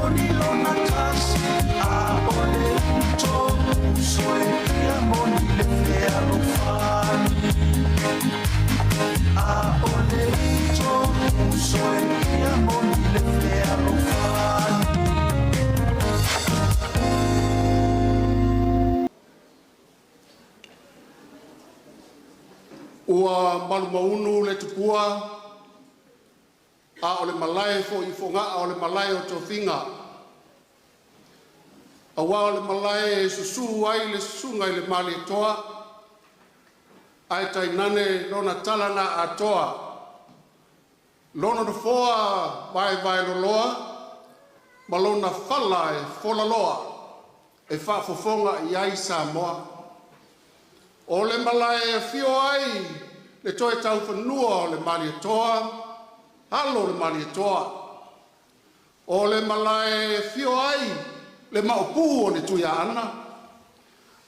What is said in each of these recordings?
moni lona tasi a ole to soe ia moni le fea lo fani a ole to soe ia moni le fea lo fani ua malu maunu le tupua a ole malae fo I fonga a ole malae o tofinga a wa ole malae susu ai le susunga I le mali toa ai tai nane lona talana a toa lona no foa vai loloa ma lona fala e fola loa e fa fofonga I ai Samoa o le malae fio ai le toe tau whanua o le mali toa halo le mali toa o le malae fio ai le maupu o le tuia ana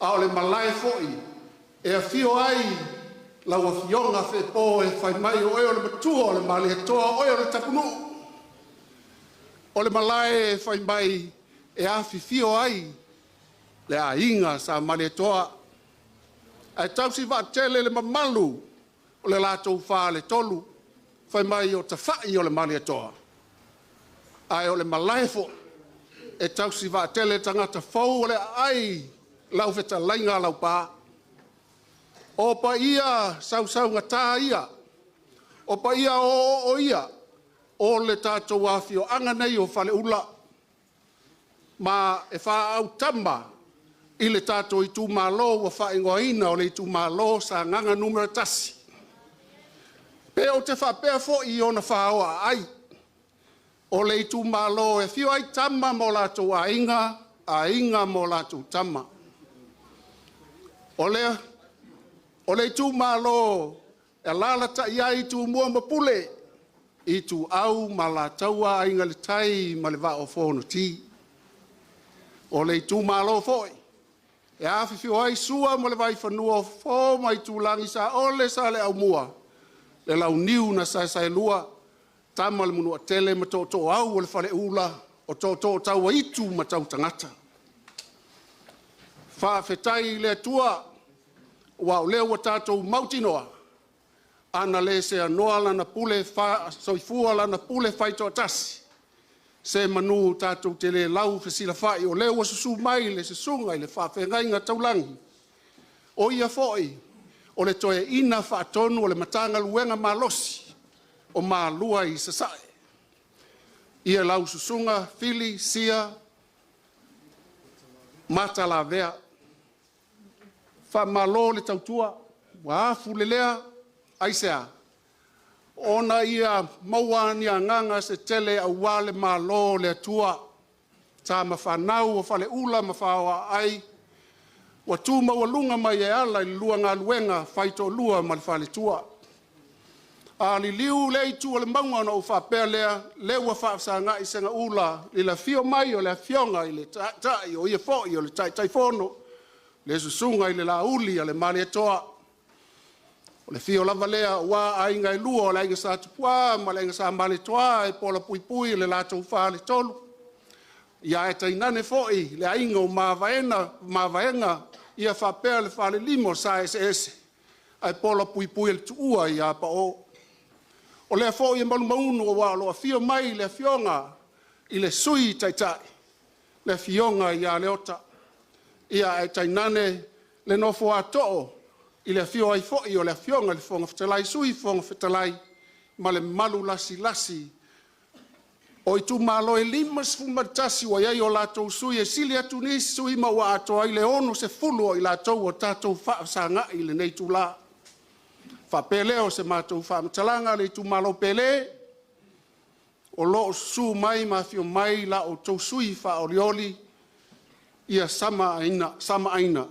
a o le malae foi e a fio ai la wa fionga fe po e fai mai o le matua o le mali toa o le tapunu o le malae fai mai e a fio ai le a inga sa mali toa ai tau si va tele le mamalu o le latou fa le tolu fai mai o tafai o le mali atoa ai o le malaefo e tau si va tele tangata fau o le ai lau feta lainga lau pa o pa ia sau ngata ia o pa ia o ia o le tatou afio anga nei o fale ula ma e fa au tamba I le tatou I tu malo wa fa ingoina o le tu malo sa nganga numero tasi. Pe o te fa pe fo I ona fa o ai. O le tu malo e fio ai tama mo la tu ainga mo la tu tama. O le tu malo e lala ta ai tu mua mapule I tu au ma la taua ainga le tai ma le va o fono ti. O le tu malo foi. E a fifio ai sua mo le vai whanua fo mai tūlangi sa ole sa le au mua. Le lau niu na sai lua tama le munua tele ma tō au o le whale ula o tō tau itu ma tau tangata. Whawhetai le tua wa o leo wa tātou mautinoa ana le se anoa lana pule soifua lana pule whaito tasi. Se manu tātou te le lau whesila whai o leo susu mai le se sunga I le whawhengai ngā taulangi. O ia foi, o le toe ina whaatonu o le matanga luenga malosi o malua I sasai. Ia lau susunga, fili, sia, mata la vea. Wha malo le tautua, waafu le lea, aisea. Ona ia mauani a nganga se tele au wale malo le tua. Ta mawhanau o fale ula mawhawa ai. Wa tu mawalunga mai e ala I lua ngā luenga whaito lua ma le whale tua. A li liu le itu o le maunga na uwha pēr lea, le ua whaafsa ngā I senga ula, li la fio mai o le fionga I le tai o ia fōi o le tai fono, le susunga I le la uli o le mali atoa. O le fio lava lea wa ainga I lua o le ainga sa tupua, ma le ainga sa mali toa e pola pui le latou wha le tolu. Ia e tainane foi, le ainga o mavaenga, ia whapea le whale limo sa ese. Ai pola pui le tuua ia pa o. O lea foi e malu maunu o walo a fio mai le fionga I le sui taitai. Le fionga ia le ota. Ia e tainane le nofo atoo. I le fio ai foi o le fionga le fonga fetalai sui fonga fetalai ma le malu lasi. O I tu malo e limas fumatasi wa iai o latou sui e sili atu nisi sui ma wa ato ai le ono se fulu o I latou o tatou wha sa nga I le nei tu la. Wha pele o se matou wha matalanga le tu malo pele. O lo su mai ma fio mai la o tou sui wha orioli ia sama aina.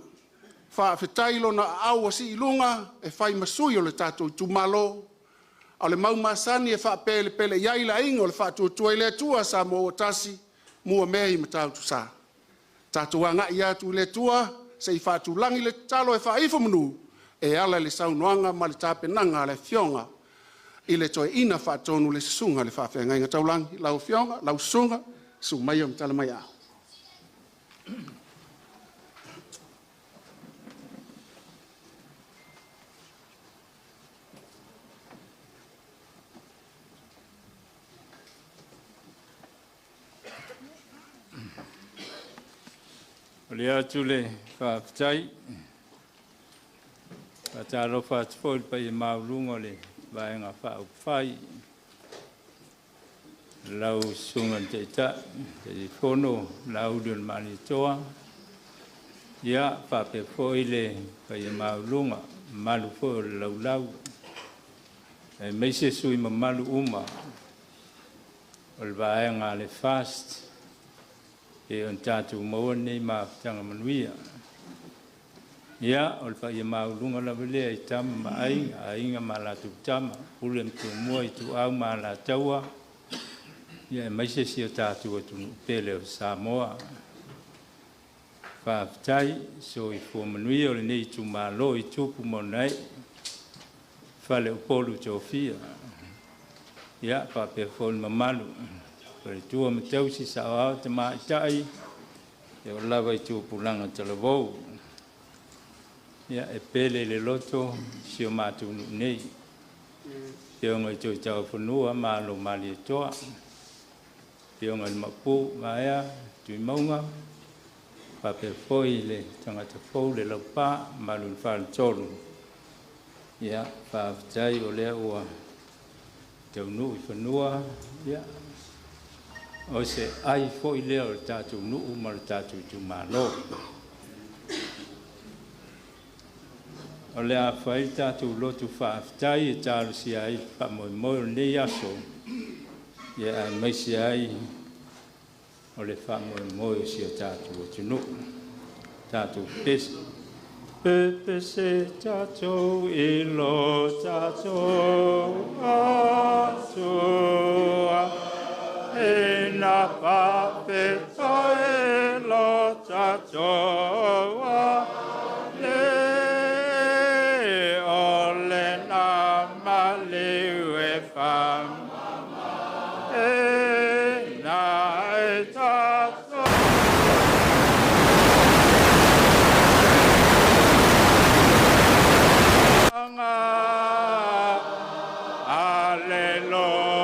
Wha whetailo na aua si ilunga e whai masui o le tatou tu malo. A le mau masani e wha pele iai la ingo le wha tua le tua sa mo o tasi mua mehi matau tu sa. Tatou anga ia tu le tua se I wha tu langi le talo e wha ifo manu e ala le saunoanga ma le tapenanga le fionga. I le toe ina wha tonu le sunga le wha whenga inga taulangi lau fionga, lau sunga, su mai om tala mai au. Lea tule whaafitai, whataro whaatipoi pa i maulungo le vaenga whaauwhai. Lau sungan te ta, te whono, lau dun mani toa. Ia whape foi le pa i maulunga, malu foi lau lau. E meise sui ma malu uma, o le vaenga le fast. E on tātou maua nei maafutanga manuia. Ia, o le pa ia maulunga la velea i tama ma ainga ma la tu tama, ule mtu mua i tu au ma la taua. Ia, e maise si o tātou atu pele o Samoa. Whaafutai, so i fua manuia o le nei tu malo i tupu monai. Whale UPOLU tōwhia. Ia, whape fōn mamalu. Pere tua me tausi sa au te maitai, e o lava i tua pulanga te lavou. Ia e pele le loto, si o mātou nei. Te o ngai tui tau whanua, mālo mali e toa. Te o ngai mapu, maea, tui maunga. Pape foi le tangata fou le laupa, malu whāle tolu. Ia, whaafitai o lea ua te unu i whanua. Ia, o se ai foi leo le tātou nuu ma le tātou tu malo. O le a whai tātou lotu whaafitai e tālu si ai whamoe nei aso. Ia ai maisi ai o le whamoe si o tātou o tu nuu. Tātou pese. Pese tātou ilo tātou atua. E na pape toe lo tatoa le o le na maliu e fam e na e tatoa Alleluia.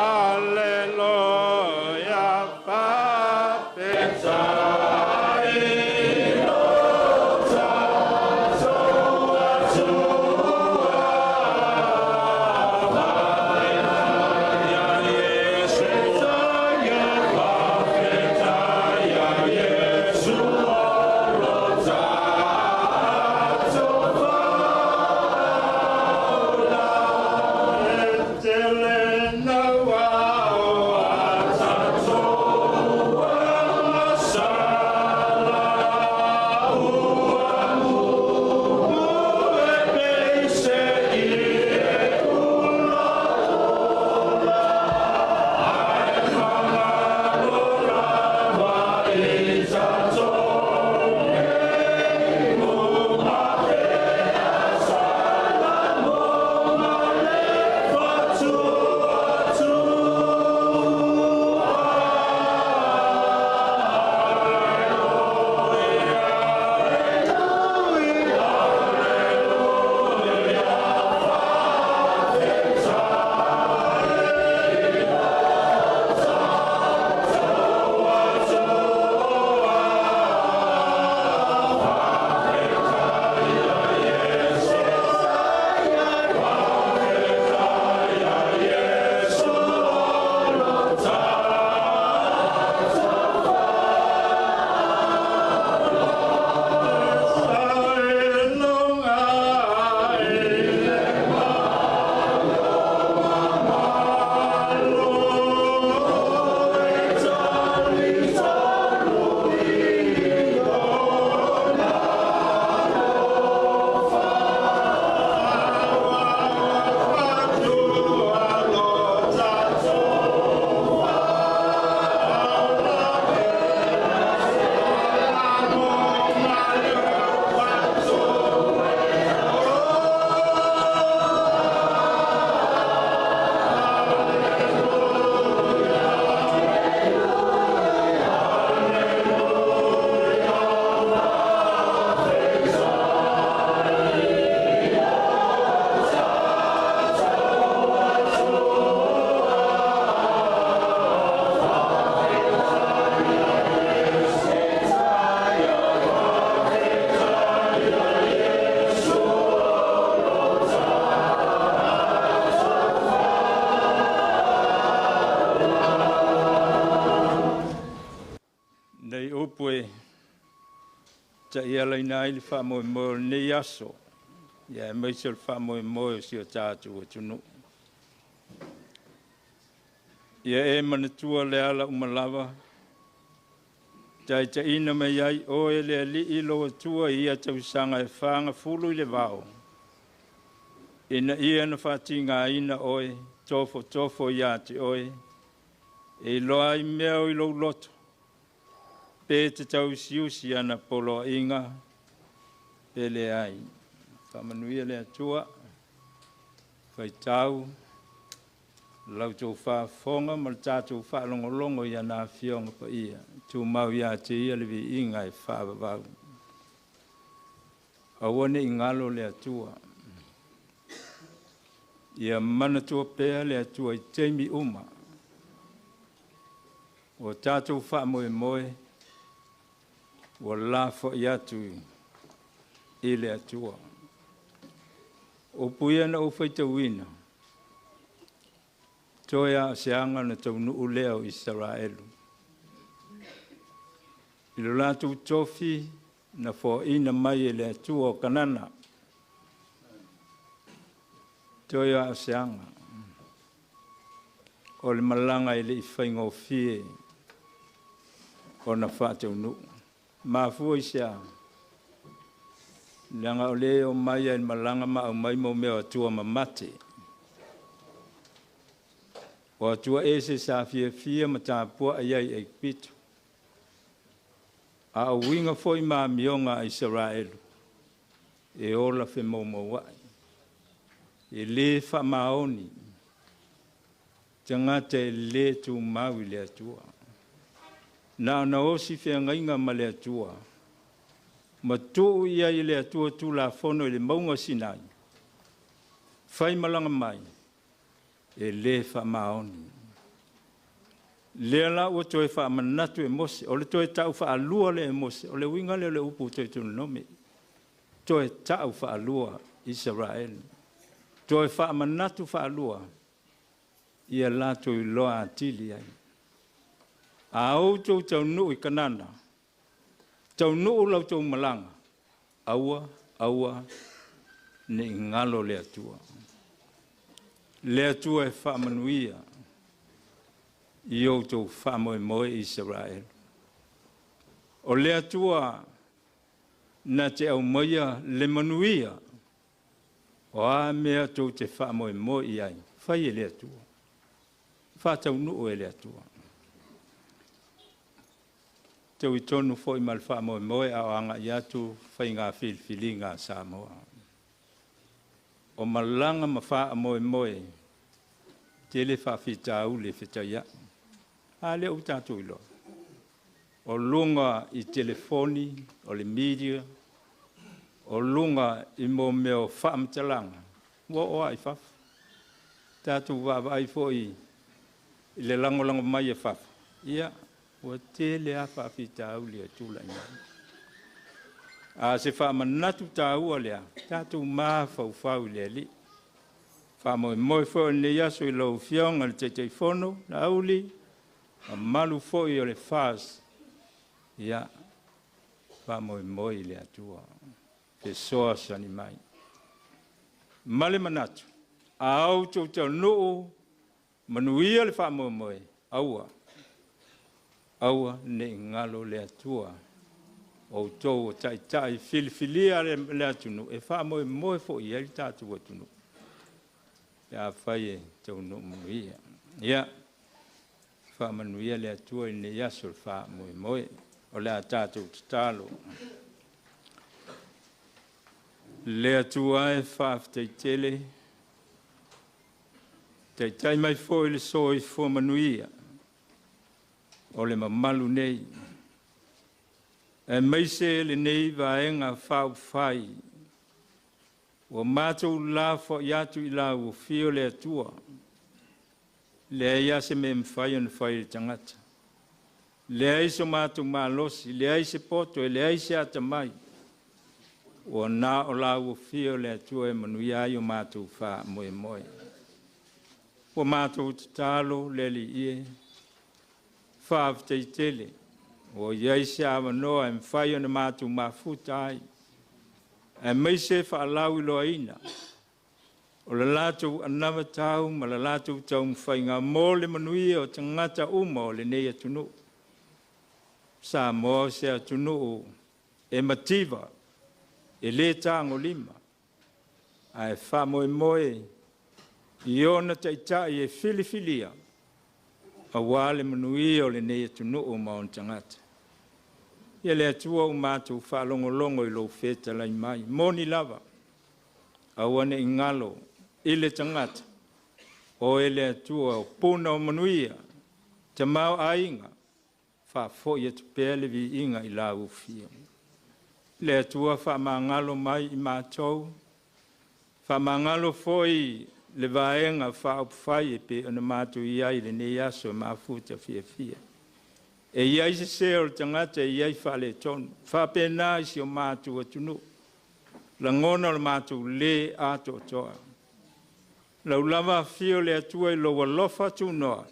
Alleluia, Papa. pue ta ia lai nai le fa mo mo ne yaso ya mai se fa mo mo si o ta tu tunu ia e mana tua le ala umalava tai ta ina mai ai o ele li ilo tua ia tau sanga e fanga fulu le vao ina ia na fatinga ina oi tofo ia te oi e loa i mea i lo loto pe te tau siusi ana polo inga pele ai whamanuia le atua whai tau lau tau whafonga ma tātou whalongolongo ia nā whionga pa ia tu mau ia te ia le vi inga e whavavau awane i ngalo le atua ia mana tua pea le atua i teimi uma o tātou wha moe o lafo i atu i le atua. O puiana o whaita wina, toia seanga na tau nuu leo Israelu. I lo lātou tofi na fo ina mai e le atua o kanana. Toia seanga. O le malanga i le i whaingo fie o na whātou nuu. Mafua i sea. Langa o leo mai ai malanga ma au mai mo mea atua ma mate. O atua ese sa fia ma tāpua ai ai ai pitu. A au winga foi ma mionga Israelu. E ola fe mo wai. E le fa maoni. Tangata e le tu maui le atua. Na osi fe ngainga ma le atua. Ma tu ia i le atua tu la fono i le maunga sinai. Fai malanga mai. E le fa maoni. Le la o toe fa manatu e mose. O le toe tau fa alua le e mose. O le winga le upu toe tu nome. Toe tau fa alua Israel. Toe fa manatu fa alua. Ia la toi loa atili ai. A au tau nuu i kanana. Tau nuu lau tau malanga. Aua, ne ngalo le atua. Le atua e whamanuia. I au tau whamoe Israel. O le atua na te au maia le manuia. O a mea tau te whamoe i ai. Whai e le atua. Whātau nuu e le atua. Tau i tonu fo i malwha moe a anga i atu whai ngā whilwhili ngā Samoa. O malanga ma wha moe te le whawhitau le whitaia. A le u tātou ilo. O lunga i telefoni, o le media, o lunga i mo meo whaamtalanga. Wa oa i whaf. Tātou wawai fo i le langolango mai e whaf. Ia. O te le a whawhitau lea tūla ina. A se whamanatu tāua lea, tātou mā whau lea li. Whamoe fo ne yaso i lau whionga le te whono, na auli, a malu fo i o le whās. Ia, whamoe lea tua. Te soa sani mai. Male manatu, a au tau nuu, manuia le whamoe, aua ne ngalo le atua o tau tai filifilia le atunu e fa moe fo i el tatu atunu ya faye tau no muia ya fa manuia le atua ne yasul fa moe o le tatu talo le atua e fa tele tai mai fo le soi fo manuia o le mamalu nei. E meise le nei vaenga whau whai. O mātou la fo iatu i la o fio le atua. Le ia se me mwhai on whai le tangata. Le aiso mātou mālosi, le aise poto, le aise atamai. O nā o la o fio le atua e manuia i o mātou wha moe. O mātou talo le li ie. Whaaf te tele, o iai se avanoa e mawhai ana mātou mafuta ai. E mei se whaalau I loa ina. O le lātou anama tau, ma le lātou tau mwhai ngā mō le manuia o tangata uma o le nei atunu. Sa mō se atunu e mativa, e le tāngo lima. Ai wha moe moe, I ona taitai e filifilia, a wale manuia o le nei atunu o maon tangata. Ia le atua o mātou whaalongolongo I lo feta lai mai. Moni lava, awane I ngalo, I le tangata, o ele atua o puna o manuia, te mau ainga, wha foia te pēle vi inga I la ufia. Le atua wha mangalo mai I mātou, wha mangalo foi le vaenga wha upwhai e pe ana mātou iai le ne aso mafuta fia fia. E iai se se o tangata e iai wha le tonu, wha pēnā isi o mātou atunu, la ngona o mātou le ato toa. Lau lava fio le atua I lo walofa tu noa,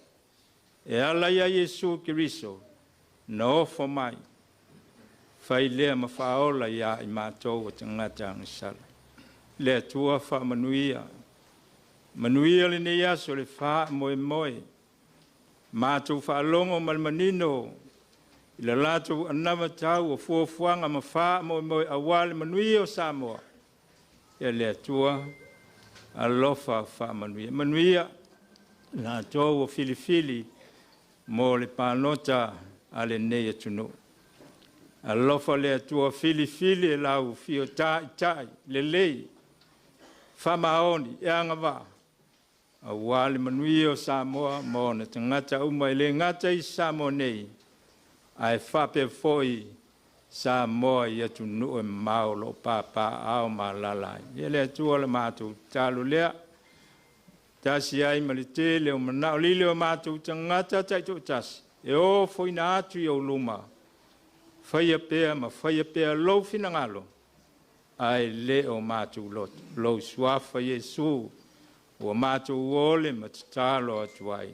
e ala ia Yesu Kiriso, na ofo mai, whai lea ma whaola ia I mātou o tangata angisala. Le atua wha manuia, manuia le ne aso le wha moe moe, mātou wha longo malmanino, I la lātou anama tau o fuafuanga ma wha moe moe awale manuia o Samoa, e le atua, alofa wha manuia. Manuia, la tau o filifili, mo le pānota a le nei atunu. Alofa le atua filifili e lau fio tai, le lei, wha maoni, e angava. A wale manuia o Samoa, mo na tangata uma I le ngata I Samoa nei, ai whape foi Samoa I atunu e maolo papa ao malalai. Ele atua le mātou talo lea, tasi ai malite leo manao li leo mātou tangata taito tasi. E o foi na atu I o luma, whaia pēa lau fina ngalo, ai leo mātou loto, lau suafa Yesu, o mātou ole matatalo atuai.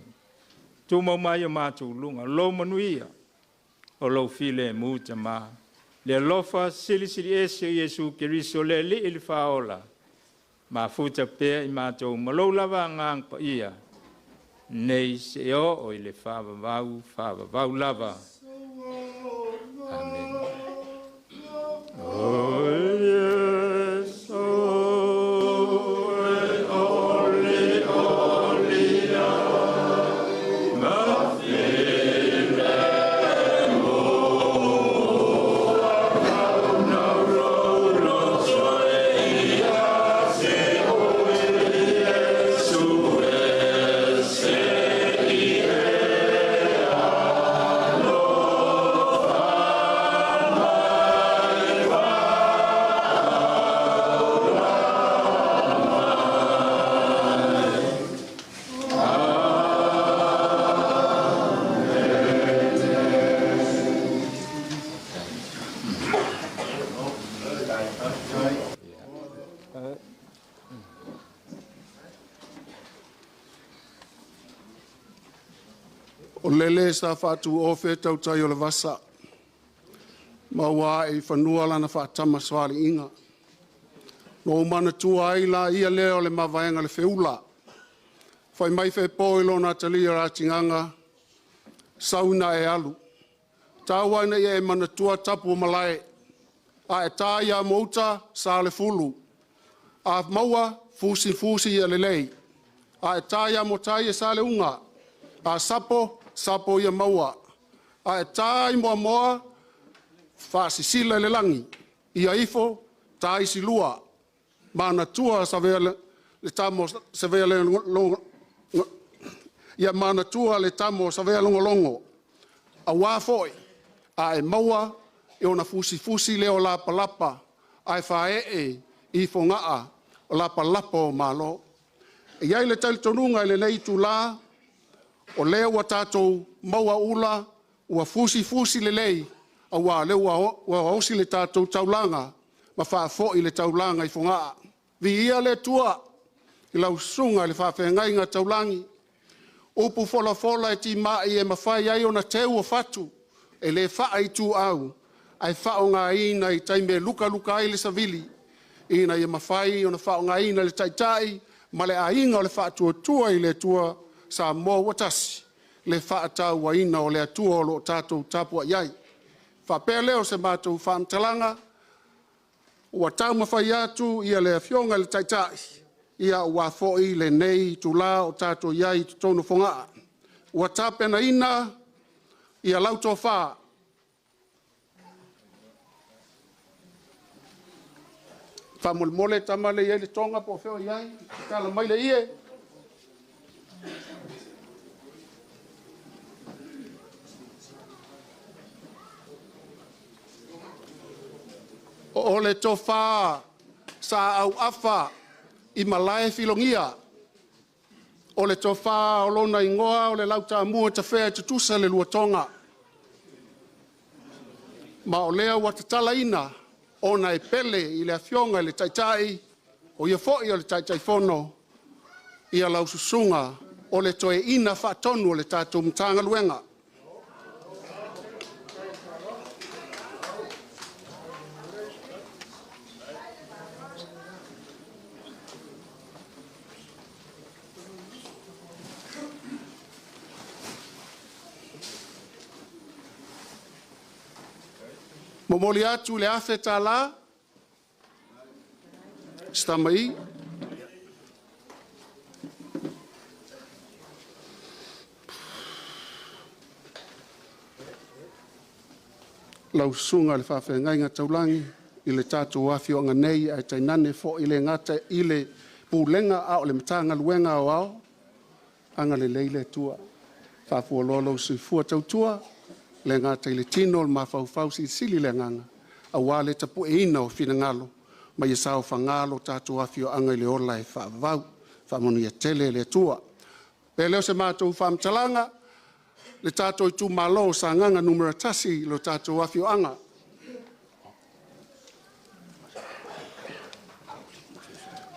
Tuma mai o mātou lunga, lau manuia, o lau file muta ma. Le lofa sili ese Yesu Kiriso le li ili faola. Ma futa pea I mātou malau lava ngang pa ia. Nei se o I le whavavau lava. Amen. Oh, yes, O lele sa whātu ofe tau tai o le vasa. Maua e whanua lana whātama swali inga. No mana tua ai la ia leo le mawaenga le whiula. Whai mai whe pōilo nā talia rātinganga, sauna e alu. Tāwaina ia e mana tua tapu o malae. A e tā ia mouta sa le fulu. A maua fusi ia le lei. A e tā ia motai e sa le unga. A sapo ia maua. A e tā I moa whaasisila le langi. Ia ifo, tā isi lua. Mana tua sa vea le tamo sa vea le longo. Ia mana tua le tamo sa vea longo. A wāfoi. A e maua e ona fusi leo lapa. A e whae I fongaa o lapa o malo. E iai le tali tonunga I le nei tu la. O leo wa tātou maua ula, ua fusi le lei, a wā leo ua hausi le tātou taulanga, ma whaafo I le taulanga I whongaa. Vi ia le tua, I lau sunga le whaafengai ngā taulangi. Upu fola e ti mai e mawhai ai o na teu o whatu, e le wha i tū au, ai wha o ngā ina i taime luka ai le savili, ina i mawhai o na wha o ngā ina le taitai, ma le a inga o le wha tua i le tua sa mō watasi, le wha tau wa ina o le atua o lo tātou tāpua iai. Wha pēr leo se mātou wha mtalanga, ua tau mawhai atu ia le fionga le taitai, ia ua fōi le nei tu la o tātou iai tu tonu whongaa. Ua tāpena ina, ia lauto wha. Wha mole tamale ia le tonga po whio iai, kala mai le ie. O le tofa sa au afa i malae filongia. O le tofa o lona ingoa o le lauta mua ta whea tutusa le luatonga. Ma o lea watatala ina o na e pele i le afionga le taitai o ia foi o le taitai fono ia laususunga o le toe ina whaatonu o le tātou mtanga luenga. Momoli atu le afe tā la, stamai. Lau sunga le whawhengai ngā taulangi, i le tātou awhio ngā nei, ai tainane fo i le ngata i le pūlenga a o le matanga luenga o ao, anga le leile tua, whawhua lolo sui fua tautua, le ngata i le tino le mawhauwhau si sili le nganga, a wale tapu e ina o whina ngalo, ma i sao whangalo tātou awhio anga i le ola e whaavau, whamonu ia tele le tua. Pe leo se mātou whamtalanga, le tātou i tū malo sa nganga numera tasi lo tātou awhio anga.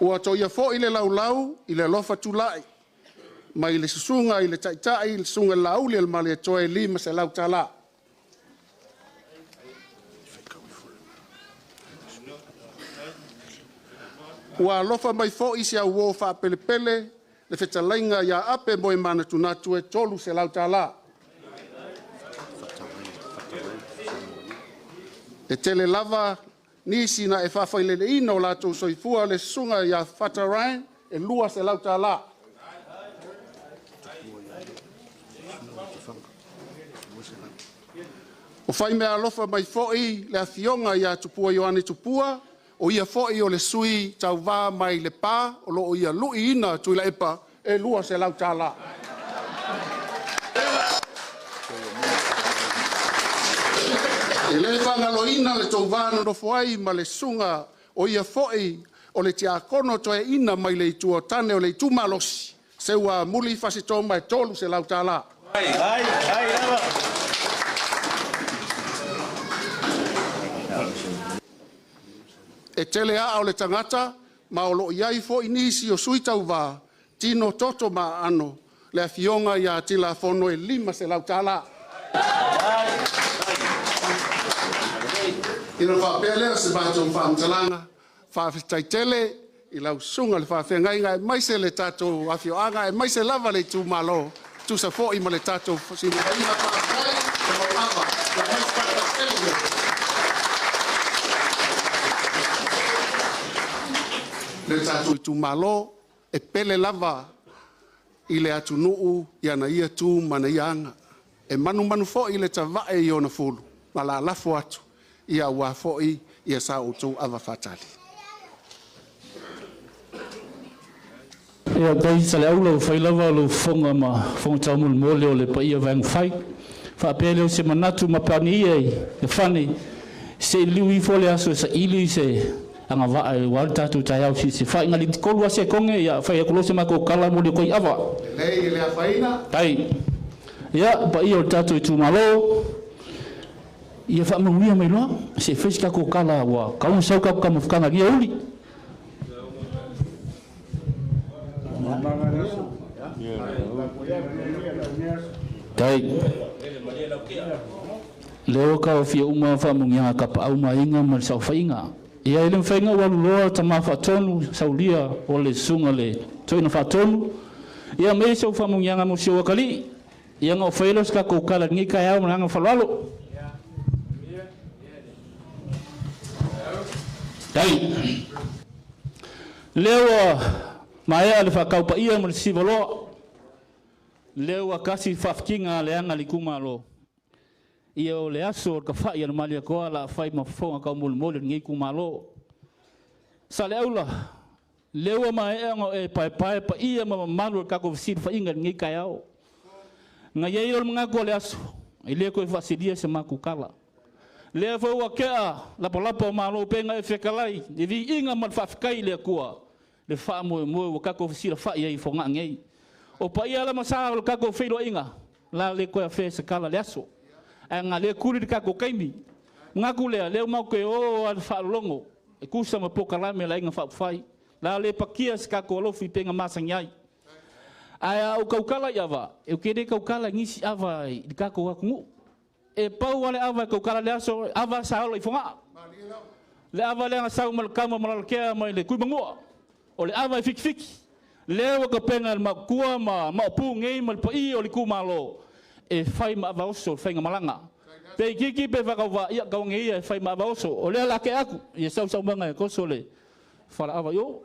Ua to ia fo i le laulau, i le lofa tūlai, ma i le susunga, i le taitai, i le sunga lau le male toe lima se lau tala. Ua lofa mai fo i se au wo wha pele pele, le whetalainga ia ape moe mana tunatu e tolu se lau tala. E tele lava nisi na e whawhailele ina o lātou soifua le sunga ia whatarai e lua se lau tala. O whai mea alofa mai fo'i le awhionga ia tupua Ioane tupua, o ia fo'i o le sui tau wā mai le pā, o lo o ia lui ina tuila epa e lua se lau tala. E le whangalo ina le tau wāna no fuai ma le sunga o ia fo'i o le tia kono toe ina mai le itua tane o le itumalosi, se ua muli fasito mai tolu se lau tala. E tele a o le tangata, ma o lo iai fo inisi o sui tau wā, tino toto ma ano, le awhionga ia tila fono e lima se lau tala. Ina whapelea se bātou whaamtalanga, whawhitai tele, i lau sunga le whawhengai ngai, mai se le tātou awhioanga, e mai se lava le tū malo, tū sa fo ima le tātou sinu kaina whaakai, e mau awa, e mai whakatele. Le tātou i tū malo, e pele lava i le atu nuu i ana ia tū mana ia anga. E manu fo i le tawae i ona fulu, ma la lafo atu, ia ua fo i ia sa o tū awa whatali. Ia gai sa le au lau whai lava lau whonga ma whonga tau mulu mole o le pa ia vang whai. Whapea leo se manatu ma pani iei, e whane, se liu i fole aso sa ili se anga waa e wale tatu tai au si se whai ngali tikolu ase konge, ia whai akolose mako kala mole koi awa. Lei le a whaina? Tai. Ia, pa ia o tatu i tūmalo, ia whaamaruia mai loa, se whaisika ko kala wa kaun sau ka mawhukanga ria uli. Tai. leo ka fia uma fa mungia ka pa uma inga mal sa fainga ia ile fainga wa lo ta ma fa tonu saulia o le sunga le toina fa tonu ia me so fa mungia mo si o kali ia ngo failos ka ko kala ngi ka ya nga fa lalo dai leo mai ale fa ka pa ia mo si volo leo kasi fa kinga le anga likuma lo ia o le aso ka fai ana malia koa la fai mafonga ka mulmol ngi ku malo sa le aula lewa mai ngo e pai pai pa ia ma malu ka ko sid fa inga ngi ka yao nga ye ol mga ko le aso ile ko fa sidia se ma ku kala le fa wa ka la pola po malo pe nga e fekalai e vi inga ma fa kai le koa le fa mo mo ka ko sid fa ia i fonga ngi o pa ia la masa ka ko fe lo inga la le ko fe se kala le aso anga le kuri ka ko kaimi ngaku le mau ke o al fa longo e kusa ma poka la me la inga fa fai la le pakia ska ko lo fi penga masanyai aya o kaukala yava e ke de kaukala ngisi ava di ka ko ku e pau wale ava kaukala le aso ava sa lo ifonga le ava le nga sa mal kama mal ke ma le ku bango o le ava fik fik le o ka penga ma kua ma pu ngei mal pa i o le ku malo e fai ma va oso fai malanga pe kiki pe va va ia ka ngi e fai ma va oso o le la ke aku ia sau manga ko sole fala ava yo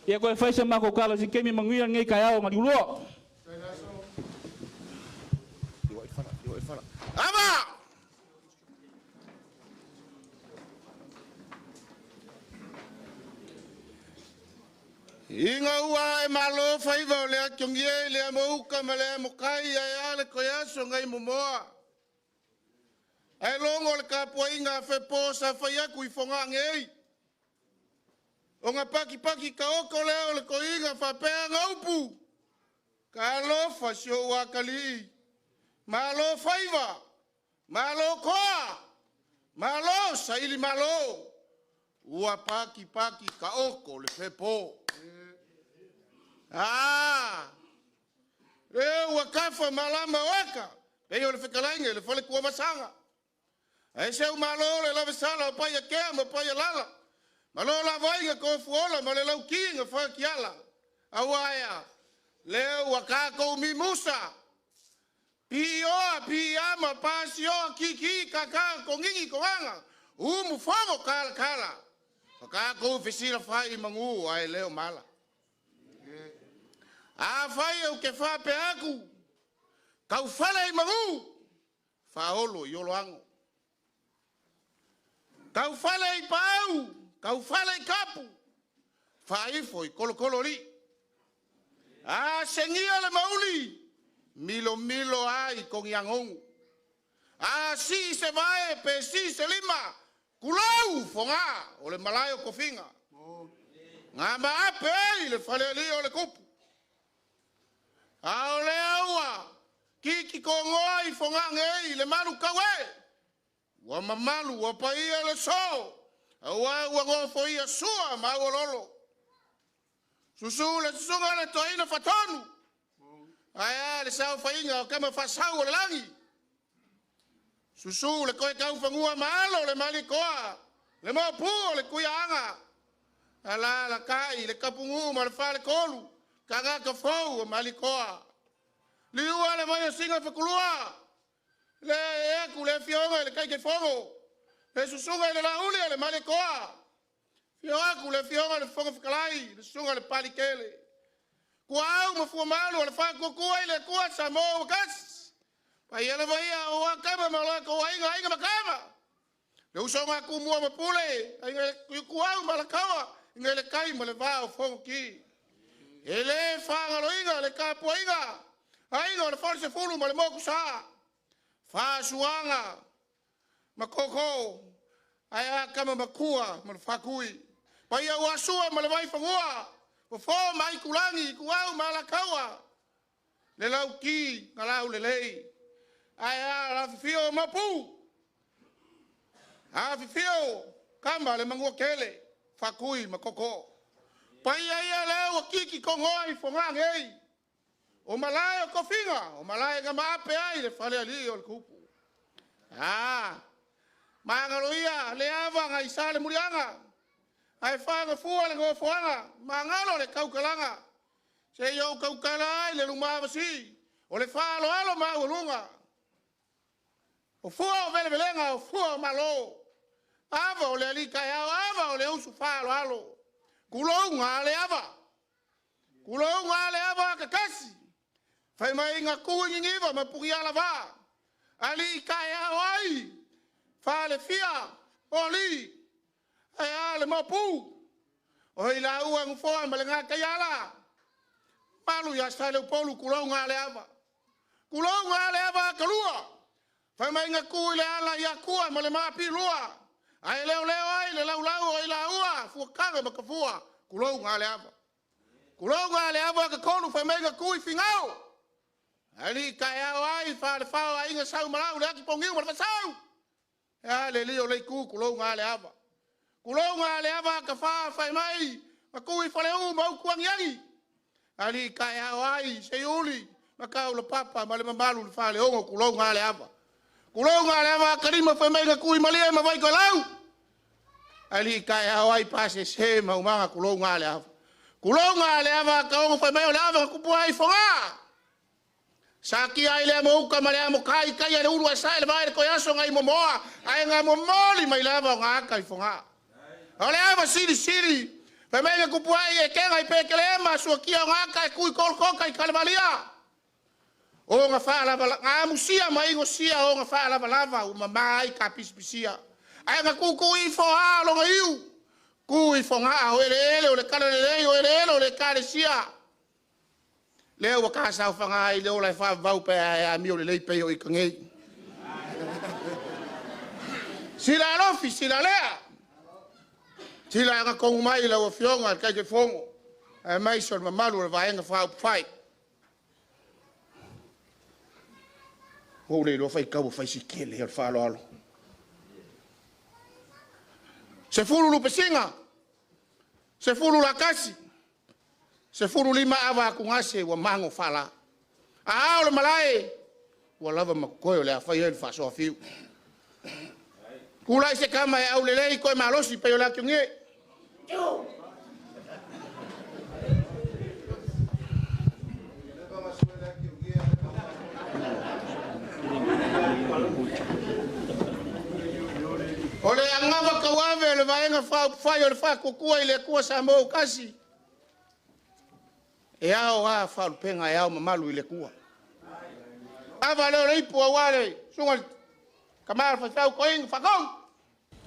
ia ko fai sama ko kala si kemi manguia ngi ka yao ngadi lo ava inga ua e malo faiva o le atongie le amouka ma le amokai ai ale koyaso ngai momoa. Ai longo le kapuainga fe posa fai aku i fonga ngei. O ngā paki ka oko leo le koinga fa pea ngaupu. Ka alofa si o wakali. Malo faiva. Malo koa. Malo saili malo. Ua paki ka oko le fe po. Ua kafa malama waka. Peo le whekalainga, le whale kua masanga. Ai seu malo le lave sala, o paia kea, ma paia lala. Malo la vainga ko fuola, ma le lau kinga whakiala. Awaia, leo wakako mi musa. Pioa, piama, pasioa, kiki, kaka, kongingi, konganga. Umu fogo kala. Wakako fisira fai mangu, ai leo mala. Fai o ke fa pe aku. Kau fala i mangu. Faolo i oloango. Kau fala i pau. Kau fala i kapu. Faifo i kolo li. Sengia le mauli. Milo ai kong yangongu. Si se vai pe si se lima. Kulau fonga. Ole malayo kofinga. Nga maape le fale li ole kupu. Aole aua, kiki kongoa i fonga ngei, le malu kawe. Wa mamalu, wa paia le so. Aua ngofo ia sua, mago lolo. Susu le susunga le toina fatonu. Aya le sao fainga, o kama fasau le langi. Susu le koe kau fangua malo, le malikoa. Le mopu, le kuya anga. Ala la kai, le kapungu, ma le fale kolu. Kaga ka fou malikoa. Liua le mai singa fakulua. Le eku le fionga le kai ke fogo. Le susunga le lauli le malikoa. Fioaku le fionga le fogo fakalai, le sunga le palikele. Kuau ma fu malu le fa kokua le kua samo gas. Pa yele vai o akama malako ainga makama. Le usonga ku mua mapule, ainga kuau malakawa, inga le kai ma le va o fogo ki. Ele fanga loinga le kapuainga. Ainga le forse fulu ma le moku sa. Fa suanga. Makoko. Aya kama makua ma le fakui. Pa ia wasua ma le vai fangua. O fo mai kulangi kuau ma la kaua. Le lau ki ngalau le lei. Aya la fio mapu. Fio kama le mangua kele. Fakui makoko. Pai ia leo kiki kongoi fonga ngei. O malaya kofinga, o malaya ga maape ai le fale ali o kupu. Mangaloia le ava ngai sale murianga. Ai whanga fua le ngō fuanga. Mangalo le kaukalanga. Se yo kaukala le lumavasi. O le whalo alo maulunga. O fua o vele velenga o fua o malo. Ava o le alika yao ava o le usu whalo alo. Kulonga le ava. Kulonga le ava kakasi. Whai mai inga kuingi ngiva mapuki ala va. Alika yao ai. Whale fia. Oli. Ai ale mapu. O ila ua ngufoa malenga kayala. Malu ya stale UPOLU kulonga le ava. Kulonga le ava kalua. Whai mai inga kui le ala ya kua male mapi lua. Ai leo ai le lau o ila ua. Fua kanga makafua. Kulonga le ava. Kulonga le ava ka konu whai mai inga kui fingao. Ali kaya ai whale whao a inga sau malau le aki pongiu mara whasau. Ya le lio le ku kulonga le ava. Kulonga le ava ka whai mai. Ma kui whale mau kuangiangi. Ali kaya ai se uli. Makau le papa ma le mamalu le whale ongo kulonga le ava. Kulonga le ava karima whai mai inga kui malia ma vai kolau. Ali kaya ai pase se maumanga kulonga le ava. Kulonga le ava ka ongo whai mai o le ava kupua ai whonga. Saki ai le mauka ma le kai kai le uru asai le vai ko yaso ngai momoa ai nga momoli mai lava nga kai fonga ole ava siri fa me ku puai e kenga i pekele ma so kia nga kai ku kol kai kalvalia o nga fa lava nga musia mai ngo sia o nga fa lava o mamai ka pispisia ai nga ku i fo a lo nga iu ku i fonga o le kala le o le kale sia leo wa casa whanga i leo lai wha vau pe a mio le leipe o i kangei. Sila alofi, sila lea. Sila anga kongu mai la wa fionga al kai ke fongo. E mai sol mamalu le vaenga wha upwhai. Hou le lo whai kau whai si kele al wha alo. Se furu lupe singa. Se furu la kasi. Se furu lima ava kungase wa mango fala. A ole malai. Wa lava makoyo le afai el fa so fiu. Kulai se kama e au lelei ko malosi pe ola kyunge. Ole angava kawawe le vaenga fa yo le fa kukua ile kuwa sa mo kasi. E ao a whaalu penga e ao mamalu i le kua. Awa leo reipu a wale, sunga kamara whasau koing whakong.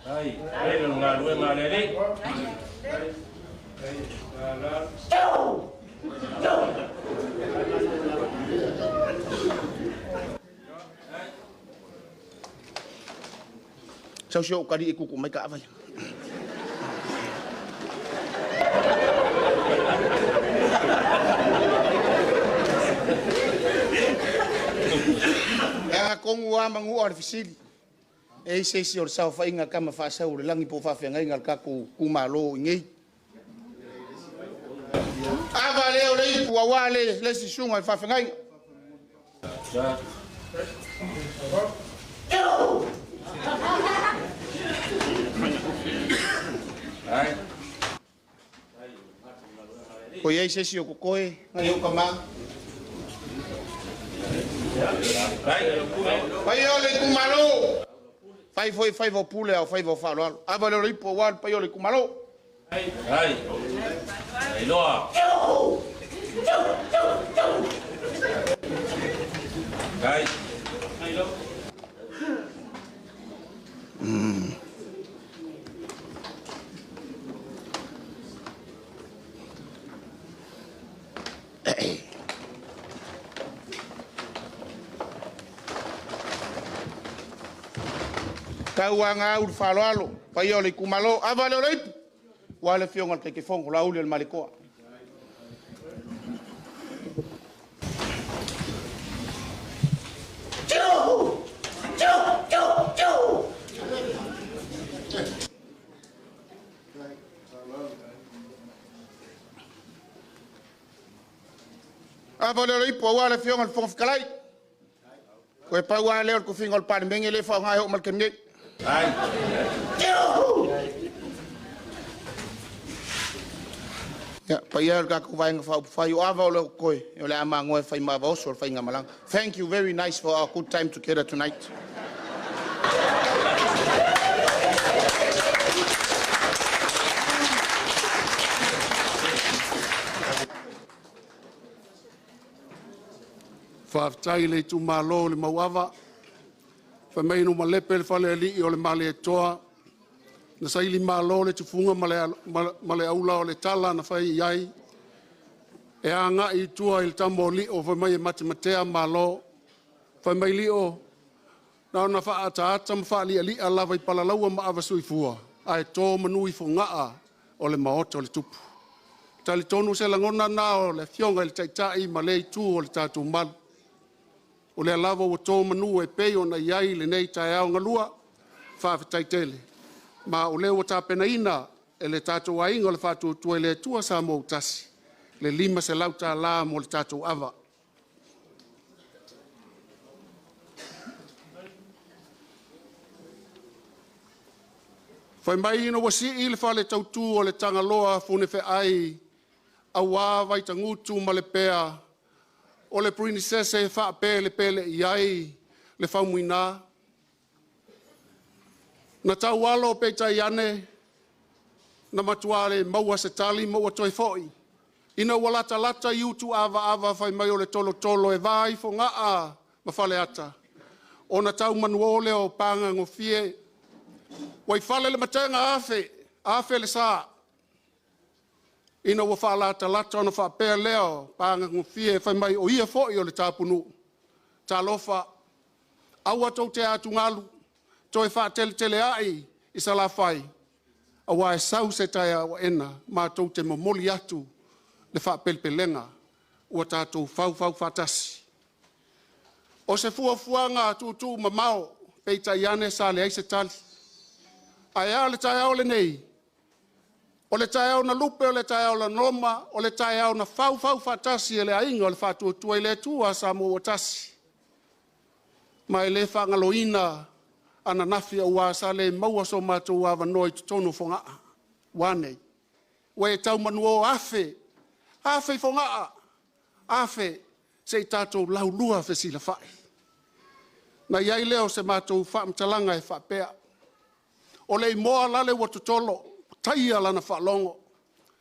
Ai, lelo ngā rue mā lere. Sau sio kari e kuku mai ka awai. Kongu wa mangu artificial e se si or sa fa inga kama fa sa ur langi po fa fe ngai ngal ka ku malo ngai ava le o le pu wa le si sunga fa fe ngai ai ko ye se si o ko e ngai o kama Pai ole kumalo. Fai vo pule au fai vo falo. Ava le ripo wan pai ole kumalo. Ai. Ai loa. Ai. Ai lo. Kauanga ur falo alo, pai ole kumalo, ava le reipu. Wale fionga ke fongo la uli al malikoa. Ava le reipu wale fionga al fongo fikalai. Koe pau a leo ko fingol pa mengi le fa ngai o mal kemne. Ai. Ya, pa ia ka ko vai nga fa yu ava o le koe. O le ama ngoe fa ma va so fa nga malang. Thank you, very nice for our good time together tonight. Whaafitai le tu malo le mauawa. Whameinu ma lepe le whale ali o le male toa. Na saili malo le tufunga male aula o le tala na whai iai. E anga i tua il tambo li o whamai e matematea malo. Whamai li o. Na ona whaata ata ma whaali ali a lawa i palalaua ma awasui fua. Ai tō manui fo ngaa o le maota o le tupu. Tali tonu se langona na o le fionga il taitai ma le tu o le tatu malu. O le lava o tō manu e pei o na iai le nei tai au ngalua, whaafitai tele. Ma o leo o tāpena ina e le tātou ainga o le whātua tua e le tua sa mō tasi. Le lima se lau tā la mo le tātou awa. Whai mai ina wasi i le whale tautu o le tangaloa fune whe ai a wāwai tangutu ma le pēa o le princese e whaapē le pēle iai le whaumuina. Na tau walo pe tai ane, na matuare maua se tali, maua toi foi. Ina walata lata iutu ava whai mai o le tolo tolo e vai fo ngaa ma whale ata. O na tau manuole o panga ngofie. Wai whale le matenga afe le saa. Ina wa whaalata lata ona whaapea leo panga ngofie whai mai o ia foi o le tāpunu. Tā lofa, aua tau te atu ngalu, toi whaatele tele ai i sa la whai. Awa e sau se tai a ena, ma tau te momoli atu le whaapelpelenga, ua tātou fau whatasi. O se fuafuanga tūtū mamao, peita iane sa le aise tali. Ai a le tai au le nei, o le tai au na lupe, o le tai au la noma, o le tai au na fau whatasi e le ainga o le whātua i le tua sa mo watasi. Ma e le whangaloina ana nafi ua sa le maua so mātou awa noi tutono whonga wānei. Wa e tau manuo afe whonga afe se i tātou laulua whesila whai. Na iai leo se mātou whaamtalanga e whapea. O le moa lale wa tutolo, taia lana whalongo.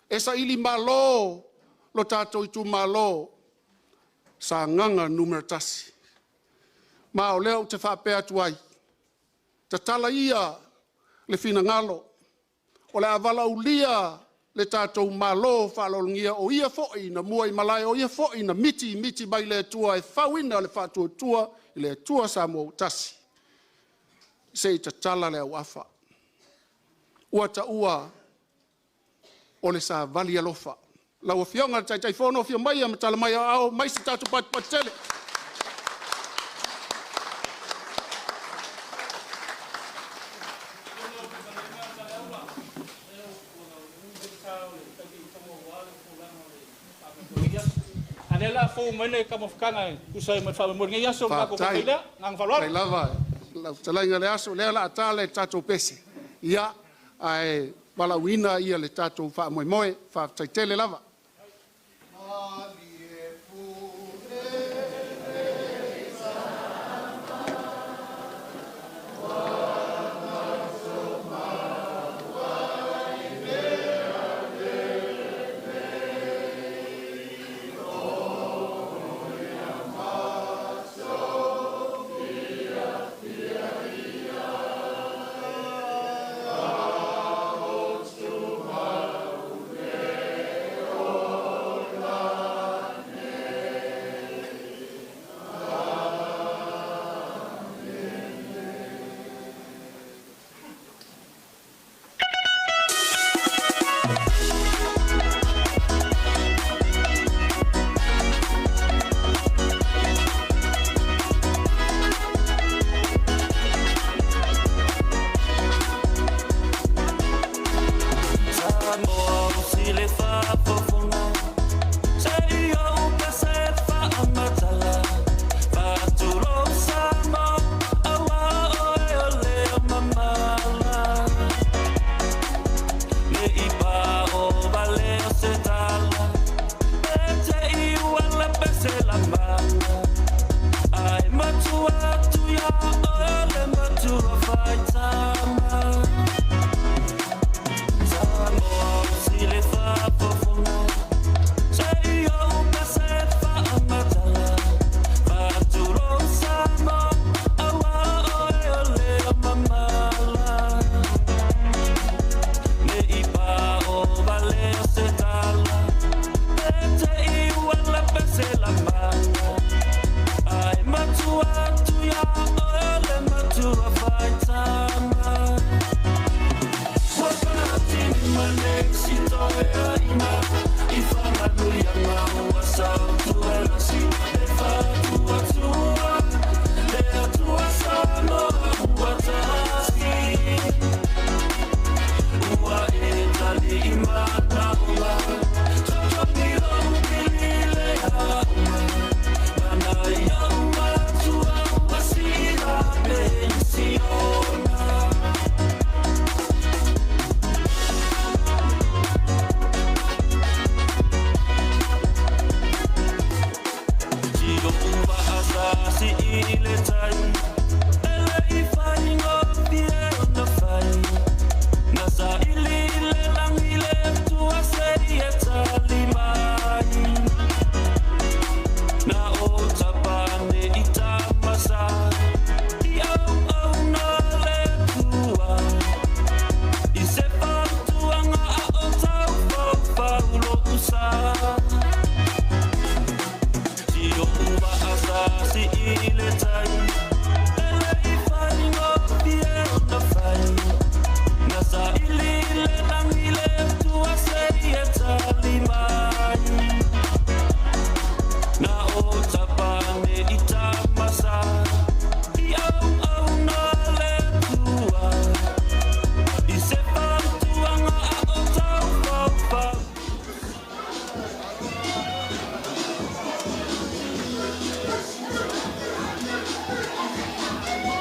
E sa ili malo, lo tātou i tu malo, sa nganga numeratasi. Ma o leo te whapea tuai. Ta tala ia le fina ngalo. O le avala ulia le tātou malo whalolungia o ia foi na mua i malai o ia foi na miti mai le tua e whawina le whātua tua i le tua sa mo tasi. Se i ta tala le au afa. Ua ta ua o le sa vali alofa. Lau fionga tai whono fio mai a matala mai au mai si tātou patele. Anela fo mene kamofkanga kusai me fa mo ngi yaso ka ko kaila ngang falwa Ai lava la talinga le aso le la atale tato pese ia ai bala wina ia le tato fa moe fa taitele lava asasi ile tai ele ifai ngopie no fai nasa ile langile tua sei etalimai na otapane itamasa yo no le tua ise pantuanga otau paulo usa si asasi ile tai